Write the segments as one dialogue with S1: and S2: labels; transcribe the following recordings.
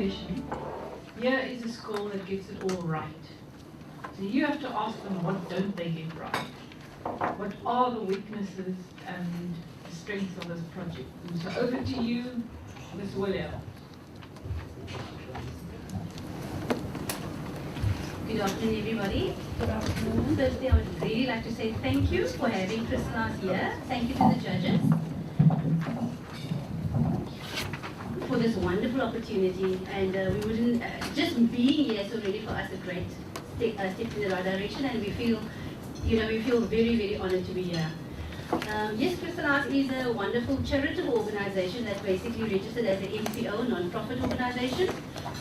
S1: education, here is a school that gets it all right. So you have to ask them, what don't they get right? What are the weaknesses and the strengths of this project? And so over to you, Ms. Williams.
S2: Good afternoon, everybody.
S1: Good afternoon.
S2: Firstly, I would really like to say thank you for having Crystal here. Thank you to the judges for this wonderful opportunity. And we wouldn't, just being here is already for us a great step in the right direction, and we feel very, very honored to be here. Yes, Crystal is a wonderful charitable organization that's basically registered as an NPO, non-profit organization.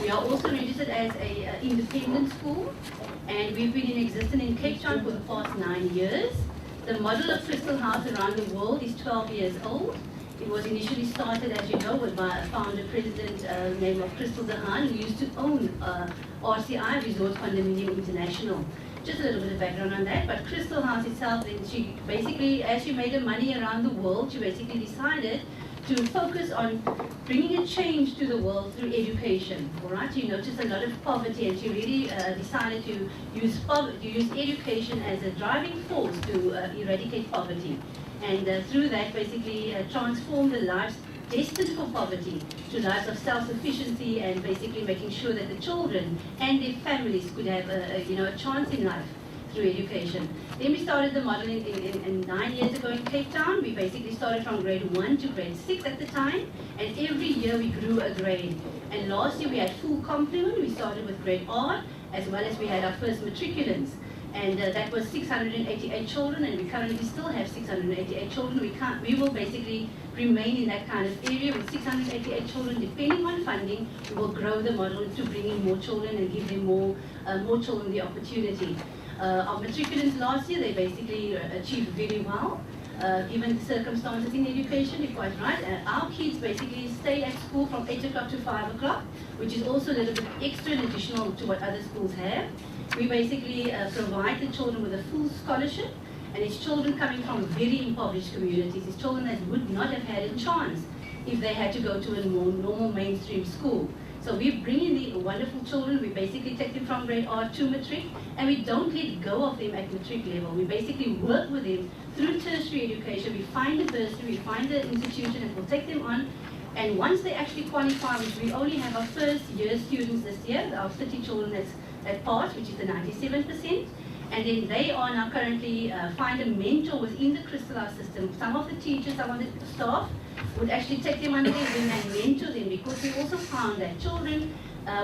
S2: We are also registered as an independent school, and we've been in existence in Cape Town for the past 9 years. The model of Crystal House around the world is 12 years old. It was initially started, as you know, by a founder president named Crystal Zahan, who used to own RCI, Resort Condominium International. Just a little bit of background on that, but Crystal House itself, and she basically, as she made her money around the world, she basically decided to focus on bringing a change to the world through education. All right, she noticed a lot of poverty, and she really decided to use education as a driving force to eradicate poverty, and through that, basically transform the lives destined for poverty to lives of self-sufficiency, and basically making sure that the children and their families could have a chance in life through education. Then we started the model in 9 years ago in Cape Town. We basically started from grade 1 to grade 6 at the time, and every year we grew a grade. And last year we had full complement. We started with grade R, as well as we had our first matriculants. And that was 688 children, and we currently still have 688 children. We will basically remain in that kind of area with 688 children. Depending on funding, we will grow the model to bring in more children and give them more children the opportunity. Our matriculants last year, they basically achieved very well. Given the circumstances in education, you're quite right. Our kids basically stay at school from 8 o'clock to 5 o'clock, which is also a little bit extra and additional to what other schools have. We basically provide the children with a full scholarship, and it's children coming from very impoverished communities. It's children that would not have had a chance if they had to go to a more normal mainstream school. So we bring in the wonderful children. We basically take them from grade R to matric, and we don't let go of them at matric level. We basically work with them through tertiary education. We find a bursary, we find the institution, and we'll take them on. And once they actually qualify, which we only have our first year students this year, our 30 children that pass, which is the 97%. And then they are now currently find a mentor within the Crystal House system. Some of the teachers, some of the staff would actually take them under their wing and mentor them, because we also found that children,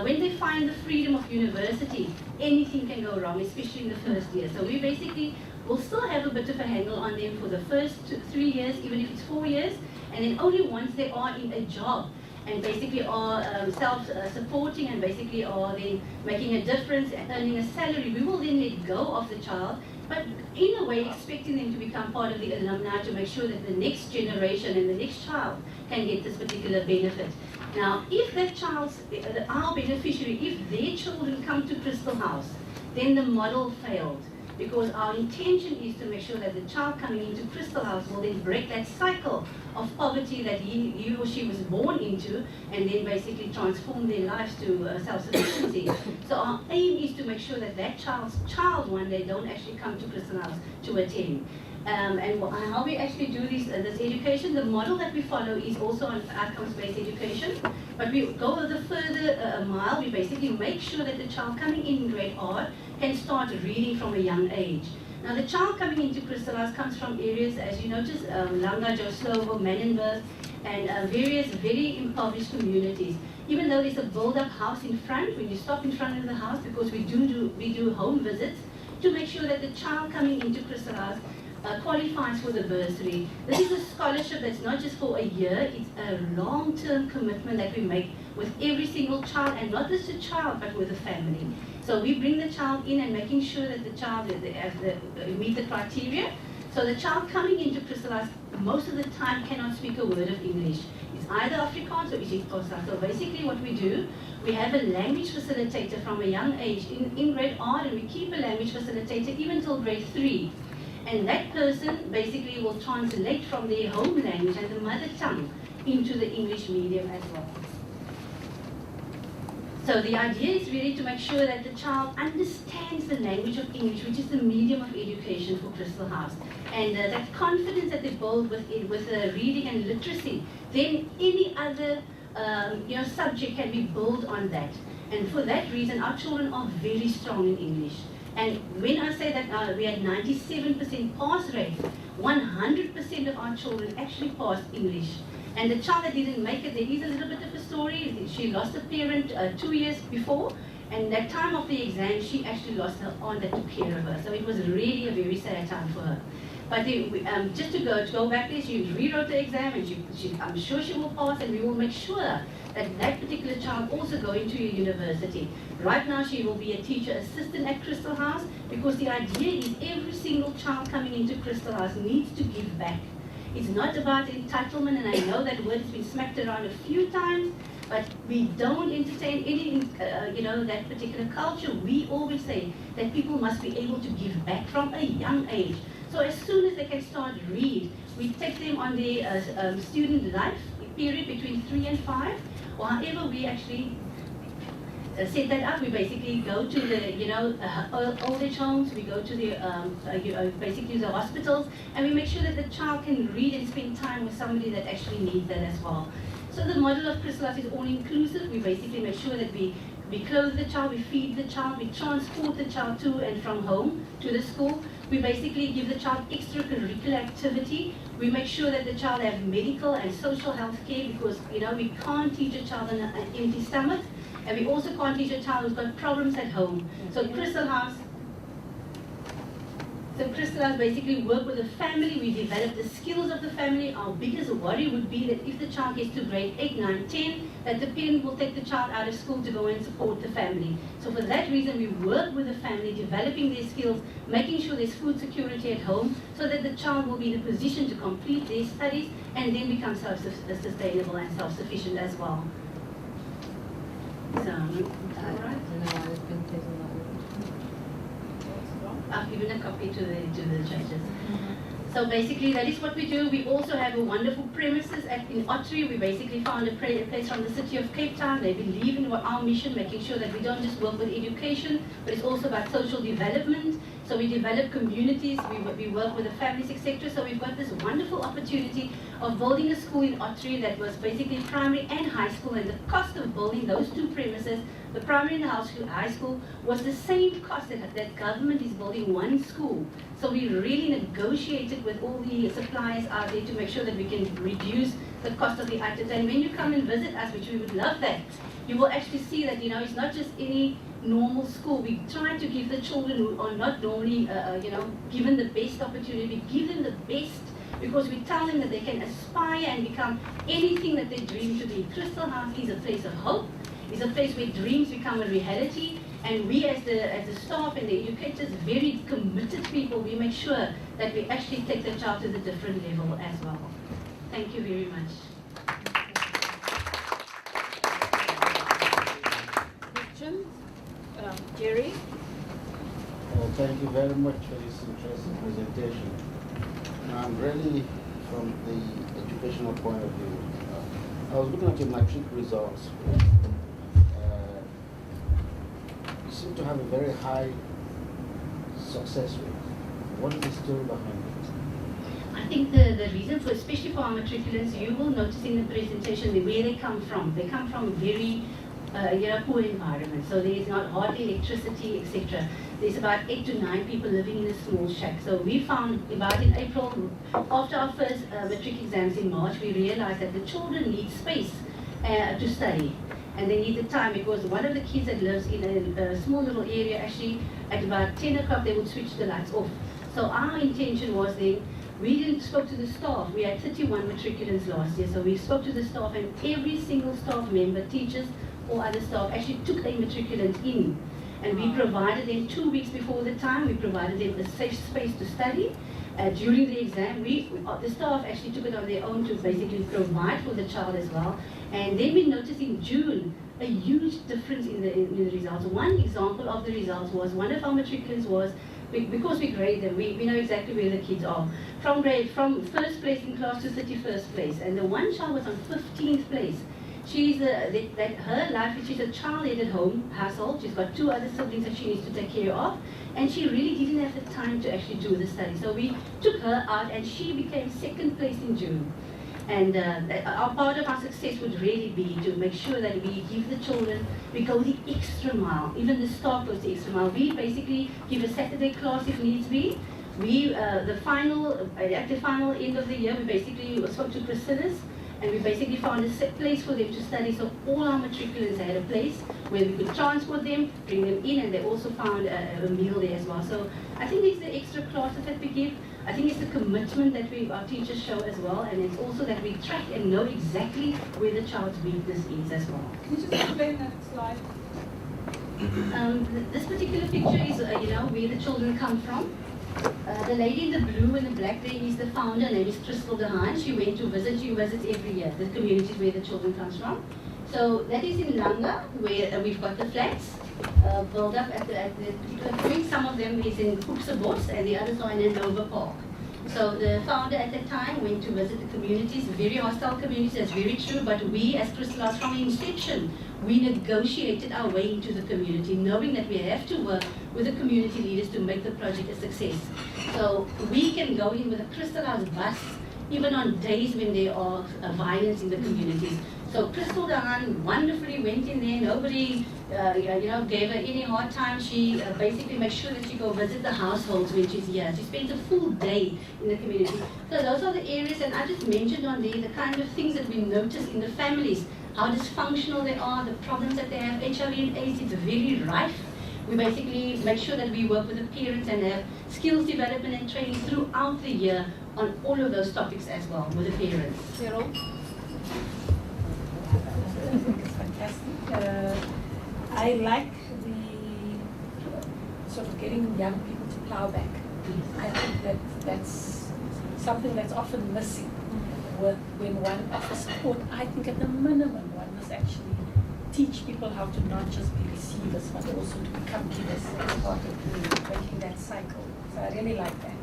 S2: when they find the freedom of university, anything can go wrong, especially in the first year. So we basically will still have a bit of a handle on them for the first 3 years, even if it's 4 years, and then only once they are in a job and basically are self-supporting and basically are then making a difference and earning a salary, we will then let go of the child, but in a way expecting them to become part of the alumni to make sure that the next generation and the next child can get this particular benefit. Now, if that child's, our beneficiary, if their children come to Crystal House, then the model failed. Because our intention is to make sure that the child coming into Crystal House will then break that cycle of poverty that he or she was born into, and then basically transform their lives to self-sufficiency. So our aim is to make sure that that child one day don't actually come to Crystal House to attend. And how we actually do this education, the model that we follow is also on outcomes-based education, but we go a little further mile. We basically make sure that the child coming in grade R can start reading from a young age. Now, the child coming into Crystal House comes from areas, as you notice, Langa, Joslovo, Manenberg, and various very impoverished communities. Even though there's a build-up house in front, when you stop in front of the house, because we do home visits to make sure that the child coming into Crystal House qualifies for the bursary. This is a scholarship that's not just for a year, it's a long-term commitment that we make with every single child, and not just a child, but with a family. So we bring the child in and making sure that the child meet the criteria. So the child coming into Crystal House most of the time cannot speak a word of English. It's either Afrikaans or isiXhosa. So basically what we do, we have a language facilitator from a young age in grade R, and we keep a language facilitator even till grade 3. And that person basically will translate from their home language and the mother tongue into the English medium as well. So the idea is really to make sure that the child understands the language of English, which is the medium of education for Crystal House. And that confidence that they build with reading and literacy, then any other subject can be built on that. And for that reason, our children are very strong in English. And when I say that we had 97% pass rate, 100% of our children actually passed English. And the child that didn't make it, there is a little bit of a story. She lost a parent 2 years before, and that time of the exam, she actually lost her aunt that took care of her. So it was really a very sad time for her. But just to go back there, she rewrote the exam, and I'm sure she will pass, and we will make sure that that particular child also going to a university. Right now, she will be a teacher assistant at Crystal House, because the idea is every single child coming into Crystal House needs to give back. It's not about entitlement, and I know that word has been smacked around a few times, but we don't entertain any, that particular culture. We always say that people must be able to give back from a young age. So as soon as they can start read, we take them on the student life period between 3 and 5, or however we actually set that up. We basically go to the old age homes, we go to the basically the hospitals, and we make sure that the child can read and spend time with somebody that actually needs that as well. So the model of Crystal House is all inclusive. We basically make sure that we clothe the child, we feed the child, we transport the child to and from home to the school. We basically give the child extracurricular activity. We make sure that the child has medical and social health care, because we can't teach a child on an empty stomach. And we also can't teach a child who's got problems at home. So Crystal House basically work with the family. We develop the skills of the family. Our biggest worry would be that if the child gets to grade 8, 9, 10, that the parent will take the child out of school to go and support the family. So for that reason, we work with the family, developing their skills, making sure there's food security at home, so that the child will be in a position to complete their studies and then become self-sustainable and self-sufficient as well. So, alright. I've given a copy to the judges. So basically, that is what we do. We also have a wonderful premises in Ottery. We basically found a place from the city of Cape Town. They believe in our mission, making sure that we don't just work with education, but it's also about social development. So we develop communities, we work with the families, etc. So we've got this wonderful opportunity of building a school in Ottery that was basically primary and high school, and the cost of building those two premises, the primary and the high school, was the same cost that government is building one school. So we really negotiated with all the suppliers out there to make sure that we can reduce the cost of the items. And when you come and visit us, which we would love that, you will actually see that it's not just any normal school. We try to give the children who are not normally given the best opportunity, we give them the best, because we tell them that they can aspire and become anything that they dream to be. Crystal House is a place of hope. It's a place where dreams become a reality, and we as the staff and the educators, very committed people, we make sure that we actually take the child to the different level as well. Thank you very much.
S1: Questions? Jerry?
S3: Thank you very much for this interesting presentation. I'm really from the educational point of view. I was looking at your matric results. You seem to have a very high success rate. What is the story behind it?
S2: I think the reason for, especially for our matriculants, you will notice in the presentation where they come from. They come from very poor environment. So there is not hardly electricity, etc. There's about 8 to 9 people living in a small shack. So we found about in April, after our first matric exams in March, we realized that the children need space to study. And they need the time, because one of the kids that lives in a small little area, actually at about 10 o'clock they would switch the lights off. So our intention was then, we didn't spoke to the staff. We had 31 matriculants last year, so we spoke to the staff, and every single staff member, teachers or other staff, actually took a matriculant in. And we provided them 2 weeks before the time, we provided them a safe space to study. During the exam, the staff actually took it on their own to basically provide for the child as well. And then we noticed in June a huge difference in the results. One example of the results was one of our matriculants was, because we grade them, we know exactly where the kids are. From first place in class to 31st place. And the one child was on 15th place. She's her life, she's a child-headed household. She's got 2 other siblings that she needs to take care of, and she really didn't have the time to actually do the study. So we took her out, and she became 2nd place in June. And our part of our success would really be to make sure that we give the children, we go the extra mile. Even the staff goes the extra mile. We basically give a Saturday class if needs be. We, at the final end of the year, we basically spoke to Priscilla's, and we basically found a set place for them to study. So all our matriculants had a place where we could transport them, bring them in, and they also found a meal there as well. So I think it's the extra classes that we give. I think it's the commitment that our teachers show as well, and it's also that we track and know exactly where the child's weakness is as well.
S4: Can you just explain that slide?
S2: This particular picture is, where the children come from. The lady in the blue and the black there is the founder. Her name is Crystal Dehaan. She visits every year the communities where the children comes from. So that is in Langa, where we've got the flats built up at the particular point. Some of them is in Koopsebos and the others are in Nova Park. So the founder at that time went to visit the communities, very hostile communities, that's very true, but we as Crystal House from inception, we negotiated our way into the community, knowing that we have to work with the community leaders to make the project a success. So we can go in with a Crystal House bus, even on days when there are violence in the communities. So Crystal Dehaan wonderfully went in there. Nobody, gave her any hard time. She basically makes sure that she go visit the households when she's here. She spends a full day in the community. So those are the areas, and I just mentioned on there the kind of things that we notice in the families, how dysfunctional they are, the problems that they have. HIV and AIDS is very rife. We basically make sure that we work with the parents and have skills development and training throughout the year on all of those topics as well with the parents.
S4: Cheryl?
S5: It's fantastic. I like the sort of getting young people to plow back. I think that's something that's often missing when one offers support. I think at the minimum one must actually teach people how to not just be receivers but also to become givers as part of breaking that cycle. So I really like that.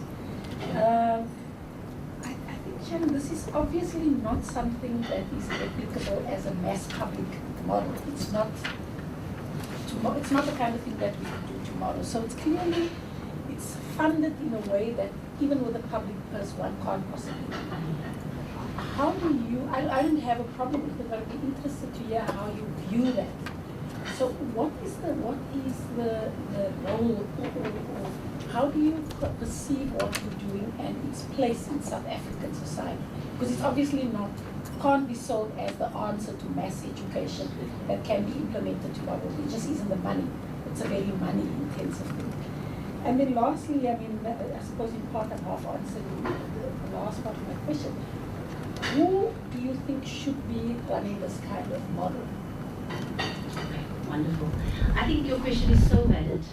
S5: I think, Sharon, this is obviously not something that is replicable as a mass public model. It's not the kind of thing that we can do tomorrow. So it's clearly, it's funded in a way that even with a public purse one can't possibly do. How do you, I don't have a problem with it, but I'd be interested to hear how you view that. So what is the role, or how do you perceive what you're doing and its place in South African society? Because it's obviously can't be sold as the answer to mass education that can be implemented tomorrow. It just isn't the money. It's a very money intensive thing. And then lastly, I mean, I suppose in part I'm half answering the last part of my question. Who do you think should be running this kind of model?
S2: Wonderful. I think your question is so valid.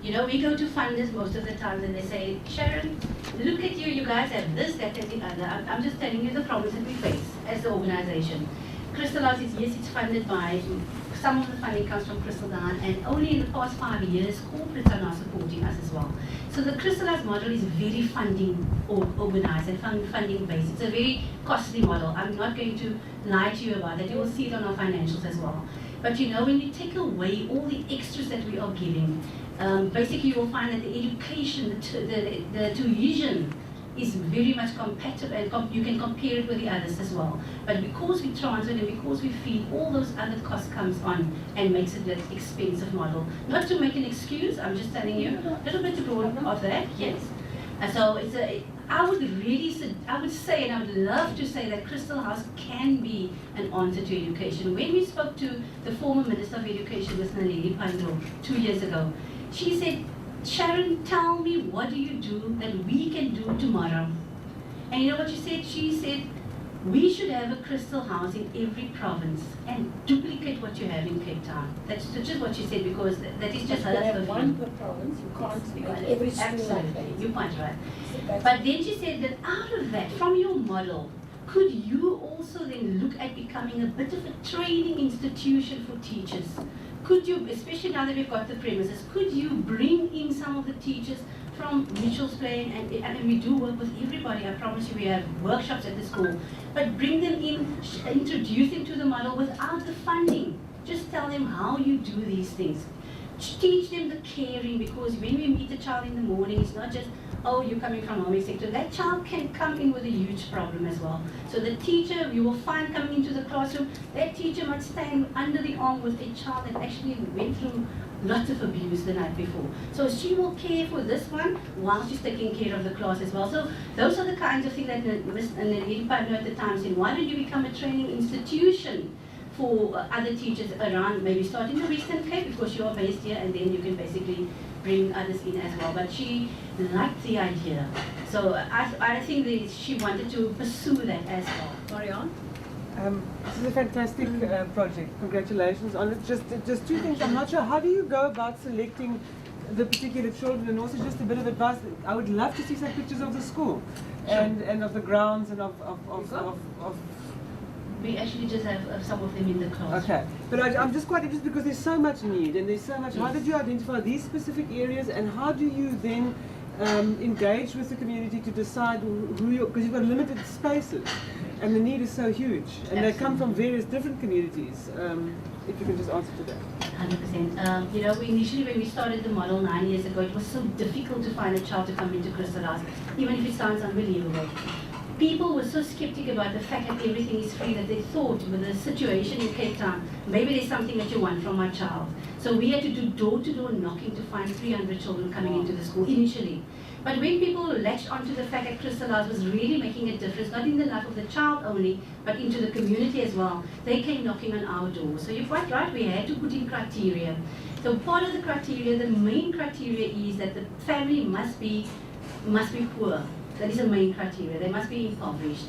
S2: We go to funders most of the time and they say, Sharon, look at you guys have this, that, and the other. I'm just telling you the problems that we face as the organization. Crystal House is, yes, it's funded by, some of the funding comes from Crystal Dehaan, and only in the past 5 years, corporates are now supporting us as well. So the Crystal House model is very funding organized and funding based. It's a very costly model. I'm not going to lie to you about that. You will see it on our financials as well. But when you take away all the extras that we are giving, basically you will find that the education, the tuition is very much compatible, and you can compare it with the others as well. But because we transfer and because we feed, all those other costs comes on and makes it an expensive model. Not to make an excuse, I'm just telling you, a little bit of that, yes. So I would say, and I would love to say that Crystal House can be an answer to education. When we spoke to the former Minister of Education, Ms. Naledi Pandor, 2 years ago, she said, Sharon, tell me, what do you do that we can do tomorrow? And you know what she said? She said, we should have a Crystal House in every province and duplicate what you have in Cape Town. That's just what she said, because that is just her
S5: view. One per province, you can't make every school.
S2: Absolutely, you're quite right. But then she said that out of that, from your model, could you also then look at becoming a bit of a training institution for teachers? Could you, especially now that we've got the premises, could you bring in some of the teachers from Mitchell's Plain, and we do work with everybody, I promise you, we have workshops at the school, but bring them in, introduce them to the model without the funding. Just tell them how you do these things. Teach them the caring, because when we meet a child in the morning, it's not just, oh, you're coming from home sector. That child can come in with a huge problem as well. So the teacher, you will find coming into the classroom, that teacher might stand under the arm with a child that actually went through lots of abuse the night before. So she will care for this one while she's taking care of the class as well. So those are the kinds of things that Ms. Nelly Padno at the time said, why don't you become a training institution for other teachers around, maybe start in the Western Cape because you are based here, and then you can basically bring others in as well. But she liked the idea. So I think that she wanted to pursue that as well.
S5: Marianne?
S6: This is a fantastic project. Congratulations on it. Just two things. I'm not sure. How do you go about selecting the particular children, and also just a bit of advice? I would love to see some pictures of the school, and of the grounds, and of
S2: We actually just have some of them in the class.
S6: Okay, but I'm just quite interested because there's so much need and there's so much. How did you identify these specific areas, and how do you then engage with the community to decide who you, because you've got limited spaces and the need is so huge, and they come from various different communities. If you can just answer to that.
S2: 100%. You know, initially when we started the model 9 years ago, it was so difficult to find a child to come into Crystallized, even if it sounds unbelievable. People were so skeptic about the fact that everything is free that they thought with the situation in Cape Town, maybe there's something that you want from my child. So we had to do door-to-door knocking to find 300 children coming into the school initially. But when people latched onto the fact that Crystallized was really making a difference, not in the life of the child only, but into the community as well, they came knocking on our doors. So you're quite right, we had to put in criteria. So part of the criteria, the main criteria is that the family must be poor. That is the main criteria. They must be impoverished.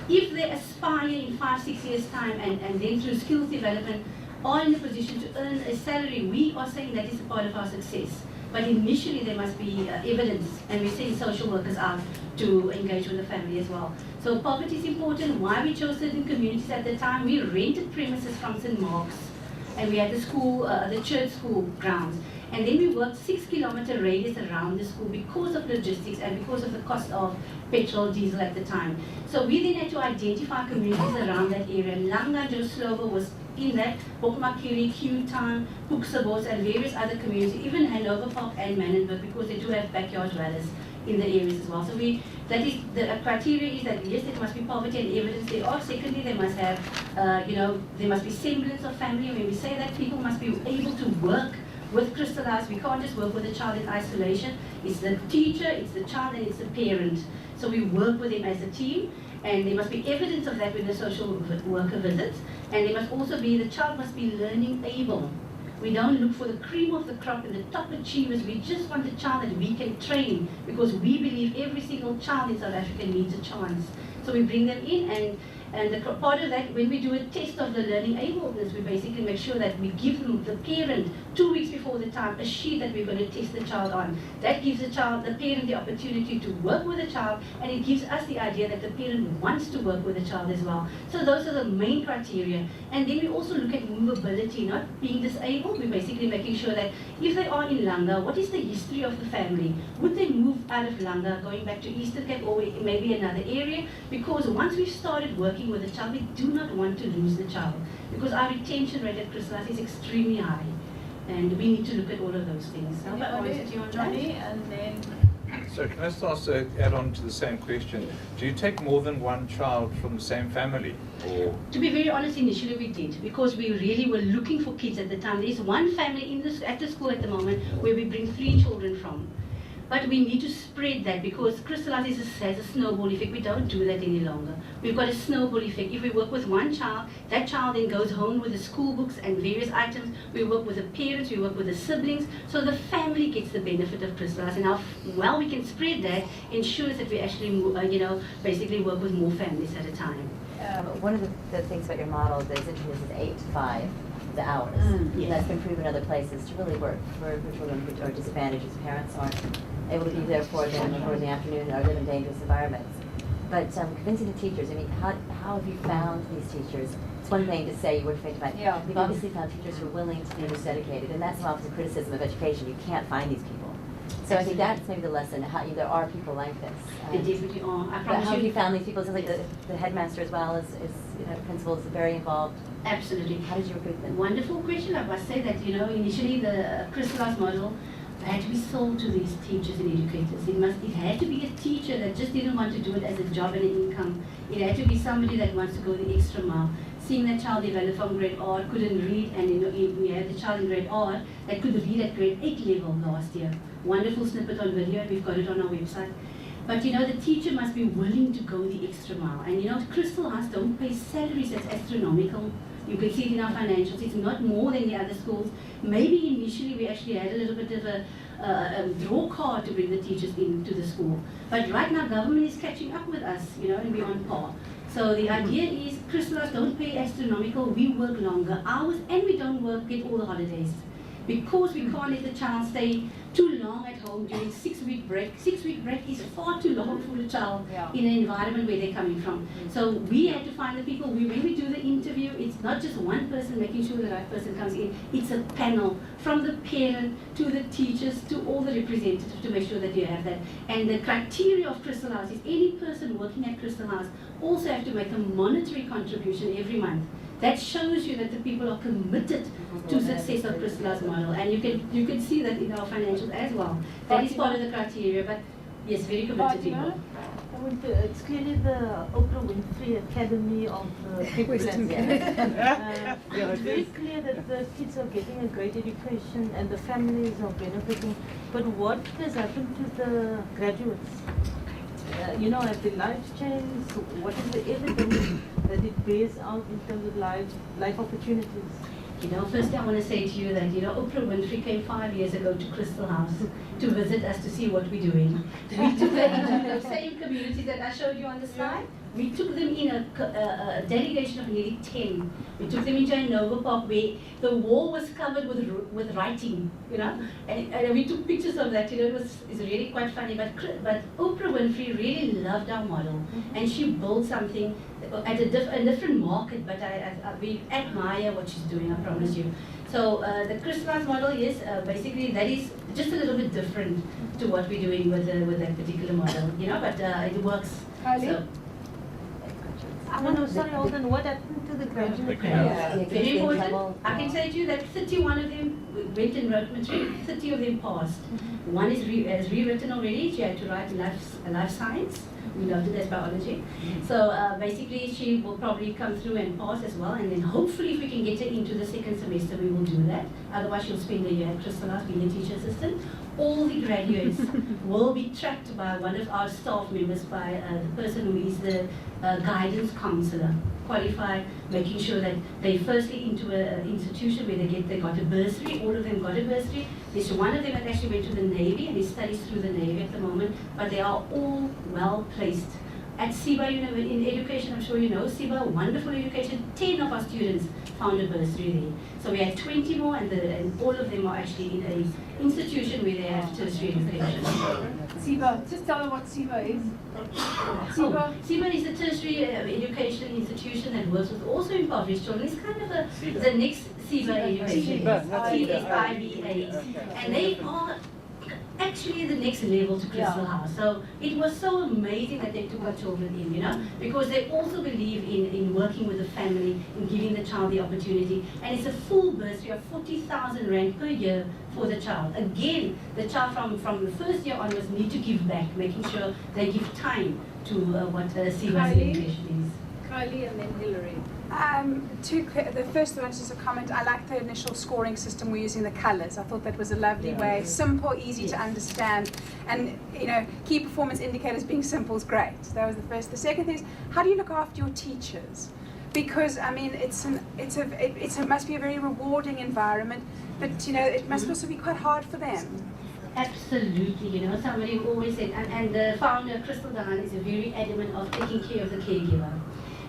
S2: If they aspire in 5-6 years' time and then through skills development are in a position to earn a salary, we are saying that is a part of our success. But initially there must be evidence, and we send social workers out to engage with the family as well. So poverty is important. Why we chose certain communities at the time, we rented premises from St. Mark's, and we had the school, the church school grounds. And then we worked 6-kilometer radius around the school because of logistics and because of the cost of petrol, diesel at the time. So we then had to identify communities around that area. Langa, Joslova was in that, Bokmakiri, Q-Town, Hoeksebos, and various other communities, even Hanover Park and Manenberg, because they do have backyard dwellers in the areas as well. So that is, the criteria is that yes, there must be poverty and evidence there are. Secondly, they must have, there must be semblance of family. When we say that, people must be able to work with Crystallized. We can't just work with the child in isolation. It's the teacher, it's the child, and it's the parent. So we work with them as a team, and there must be evidence of that when the social worker visits. And there must also be, the child must be learning able. We don't look for the cream of the crop and the top achievers. We just want a child that we can train, because we believe every single child in South Africa needs a chance. So we bring them in, and the part of that, when we do a test of the learning ableness, we basically make sure that we give them, the parent, 2 weeks before the time, a sheet that we're going to test the child on. That gives the parent the opportunity to work with the child, and it gives us the idea that the parent wants to work with the child as well. So those are the main criteria. And then we also look at movability, not being disabled. We're basically making sure that if they are in Langa, what is the history of the family? Would they move out of Langa, going back to Eastern Cape or maybe another area? Because once we've started working with the child, we do not want to lose the child, because our retention rate at Crystallized is extremely high, and we need to look at all of those things.
S4: Johnny, and then...
S7: So can I just also add on to the same question? Do you take more than one child from the same family? Or?
S2: To be very honest, initially we did, because we really were looking for kids at the time. There is one family at the school at the moment where we bring 3 children from. But we need to spread that, because Crystallized has a snowball effect. We don't do that any longer. We've got a snowball effect. If we work with one child, that child then goes home with the school books and various items. We work with the parents, we work with the siblings, so the family gets the benefit of Crystallized. And how well we can spread that ensures that we actually, basically work with more families at a time.
S8: One of the things about your model that is interesting is 8 to 5. The hours.
S2: Yes.
S8: And that's been proven in other places to really work for children who are disadvantaged, whose parents aren't able to be there for them or in the afternoon or live in dangerous environments. But convincing the teachers, I mean, how have you found these teachers? It's one thing to say you were afraid to find.
S4: Yeah.
S8: You've obviously found teachers who are willing to be this dedicated, and that's often criticism of education. You can't find these people. So I think that's maybe the lesson. How there are people like this.
S2: They definitely are. I
S8: But
S2: promise
S8: how have
S2: you.
S8: you found these people? It sounds like the headmaster as well as principals are very involved.
S2: Absolutely.
S8: How did you recruit them?
S2: Wonderful question. I must say that, initially the crystallized model had to be sold to these teachers and educators. It had to be a teacher that just didn't want to do it as a job and an income. It had to be somebody that wants to go the extra mile. Seeing that child develop from grade R, couldn't read, and we had the child in grade R that could read at grade 8 level last year. Wonderful snippet on video, and we've got it on our website. But the teacher must be willing to go the extra mile. And Crystal House don't pay salaries that's astronomical. You can see it in our financials. It's not more than the other schools. Maybe initially we actually had a little bit of a draw card to bring the teachers into the school. But right now government is catching up with us, and we're on par. So the idea is Crystal House don't pay astronomical. We work longer hours and we don't get all the holidays. Because we can't let the child stay too long at home during 6-week break. 6-week break is far too long for a child in an environment where they're coming from. So we had to find the people. When we do the interview, it's not just one person making sure the right person comes in. It's a panel from the parent to the teachers to all the representatives to make sure that you have that. And the criteria of Crystal House is any person working at Crystal House also have to make a monetary contribution every month. That shows you that the people are committed to success of Crystal House model, and you can see that in our financials as well. That is part of the criteria, but yes, very committed people.
S9: It's clearly the Oprah Winfrey Academy of kids. It's very clear that the kids are getting a great education and the families are benefiting. But what has happened to the graduates? Have their lives changed? What is the evidence that it bears out in terms of life opportunities?
S2: Firstly I want to say to you that, Oprah Winfrey came 5 years ago to Crystal House to visit us to see what we're doing. We took them into the same communities that I showed you on the slide. We took them in a delegation of nearly 10. We took them into Nova Park where the wall was covered with writing, and we took pictures of that. It's really quite funny. But Oprah Winfrey really loved our model, and she built something at a different market. But we admire what she's doing. I promise you. So the Crystal House model, yes, basically that is just a little bit different to what we're doing with that particular model, but it works. So,
S9: Sorry, Alden, what happened to the graduate?
S2: very important. I can say to you that 31 of them went and wrote material, 30 of them passed. One has rewritten already. She had to write life science. We loved it as biology. So basically she will probably come through and pass as well, and then hopefully if we can get her into the second semester we will do that. Otherwise she'll spend a year at Crystal House being a teacher assistant. All the graduates will be tracked by one of our staff members, by the person who is the guidance counselor, qualified, making sure that they firstly into an institution where they got a bursary. All of them got a bursary. There's one of them that actually went to the Navy and he studies through the Navy at the moment, but they are all well placed. At SIBA, in education, I'm sure you know, SIBA, wonderful education, 10 of our students found a bursary there. So we had 20 more, and all of them are actually in an institution where they have tertiary education.
S4: SIBA, just tell them what SIBA is.
S2: SIBA is a tertiary education institution that works with also impoverished children. It's kind of the next SIBA education. SIBA. And they are actually the next level to Crystal House. So it was so amazing that they took our children in, because they also believe in working with the family, in giving the child the opportunity. And it's a full bursary of 40,000 Rand per year for the child. Again, the child from the first year onwards need to give back, making sure they give time to what SIBA's education is.
S4: Kylie and then Hillary.
S10: The first one is just a comment. I like the initial scoring system we're using, the colours. I thought that was a lovely way, simple, easy to understand, and key performance indicators being simple is great. That was the first. The second thing is, how do you look after your teachers? Because it must be a very rewarding environment, but it must also be quite hard for them.
S2: Absolutely, somebody always said, and the founder, Crystal Dahan, is very adamant of taking care of the caregiver.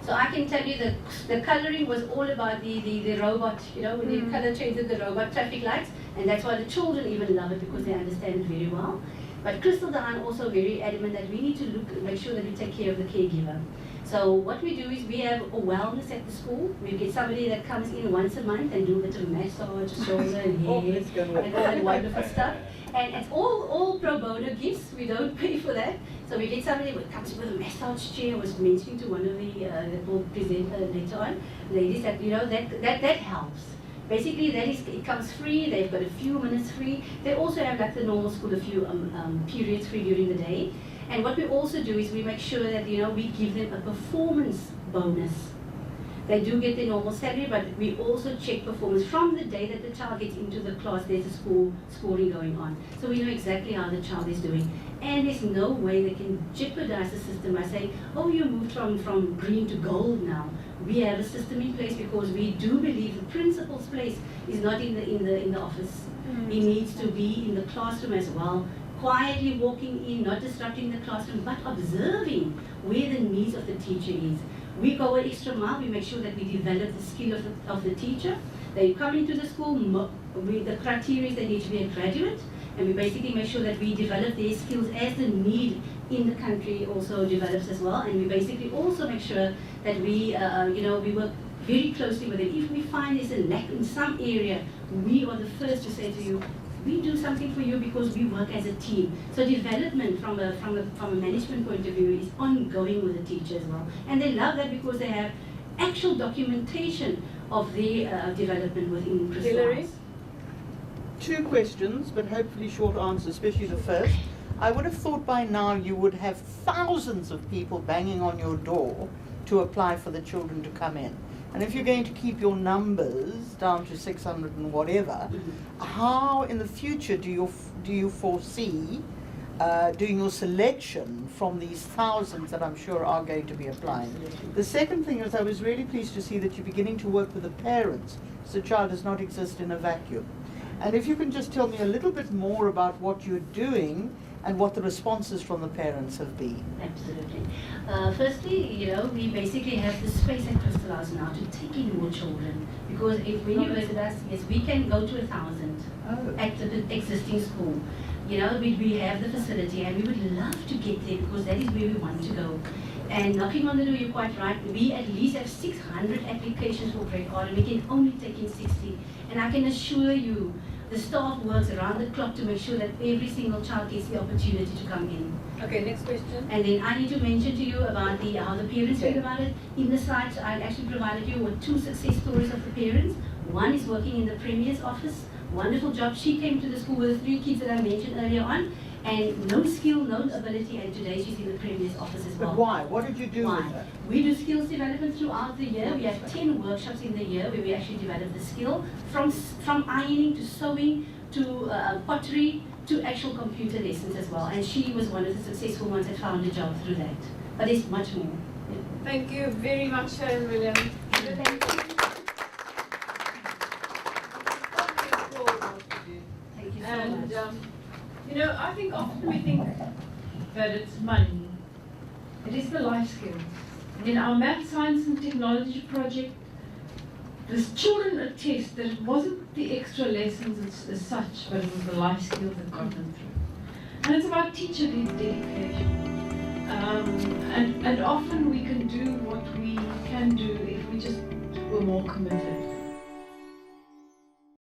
S2: So I can tell you that the colouring was all about the robot, when you colour changed the robot traffic lights, and that's why the children even love it, because they understand it very well. But Crystal and I are also very adamant that we need to make sure that we take care of the caregiver. So what we do is we have a wellness at the school. We get somebody that comes in once a month and do a bit of massage, shoulder and head, and all that wonderful stuff. And it's all pro bono gifts. We don't pay for that. So we get somebody who comes with a massage chair. I was mentioning to one of the that will present later on, ladies, that that helps. Basically, it comes free. They've got a few minutes free. They also have, like the normal school, a few periods free during the day. And what we also do is we make sure that we give them a performance bonus. They do get their normal salary, but we also check performance from the day that the child gets into the class. There's a scoring going on, so we know exactly how the child is doing. And there's no way they can jeopardize the system by saying, "Oh, you moved from green to gold now." We have a system in place because we do believe the principal's place is not in the office. He needs to be in the classroom as well, quietly walking in, not disrupting the classroom, but observing where the needs of the teacher is. We go an extra mile. We make sure that we develop the skill of the teacher. They come into the school. The criteria is they need to be a graduate, and we basically make sure that we develop their skills as the need in the country also develops as well. And we basically also make sure that we work very closely with them. If we find there's a lack in some area, we are the first to say to you, we do something for you because we work as a team. So development from a management point of view is ongoing with the teacher as well. And they love that because they have actual documentation of their development within Crystal.
S4: Hillary?
S11: 2 questions, but hopefully short answers, especially the first. I would have thought by now you would have thousands of people banging on your door to apply for the children to come in. And if you're going to keep your numbers down to 600 and whatever, how in the future do you foresee doing your selection from these thousands that I'm sure are going to be applying? The second thing is I was really pleased to see that you're beginning to work with the parents, so the child does not exist in a vacuum. And if you can just tell me a little bit more about what you're doing and what the responses from the parents have been.
S2: Absolutely. Firstly, we basically have the space at Crystal House now to take in more children, because when you visit us, yes, we can go to 1,000 at the existing school. We have the facility, and we would love to get there because that is where we want to go. And knocking on the door, you're quite right. We at least have 600 applications for grade R, and we can only take in 60. And I can assure you, the staff works around the clock to make sure that every single child gets the opportunity to come in.
S4: Okay, next question.
S2: And then I need to mention to you about how the parents feel about it. In the slides, I actually provided you with 2 success stories of the parents. One is working in the Premier's office. Wonderful job. She came to the school with the 3 kids that I mentioned earlier on, and no skill, no ability, and today she's in the Premier's office as well.
S11: But why? What did you do
S2: Why?
S11: with that?
S2: We do skills development throughout the year. We have 10 workshops in the year where we actually develop the skill from ironing to sewing to pottery to actual computer lessons as well. And she was one of the successful ones that found a job through that. But there's much more. Yeah.
S4: Thank you very much, Sharon William.
S2: Thank you. Thank you so
S1: And,
S2: much.
S1: I think often we think that it's money. It is the life skills. In our math, science and technology project, the children attest that it wasn't the extra lessons as such, but it was the life skills that got them through. And it's about teacher dedication. And often we can do what we can do if we just were more committed.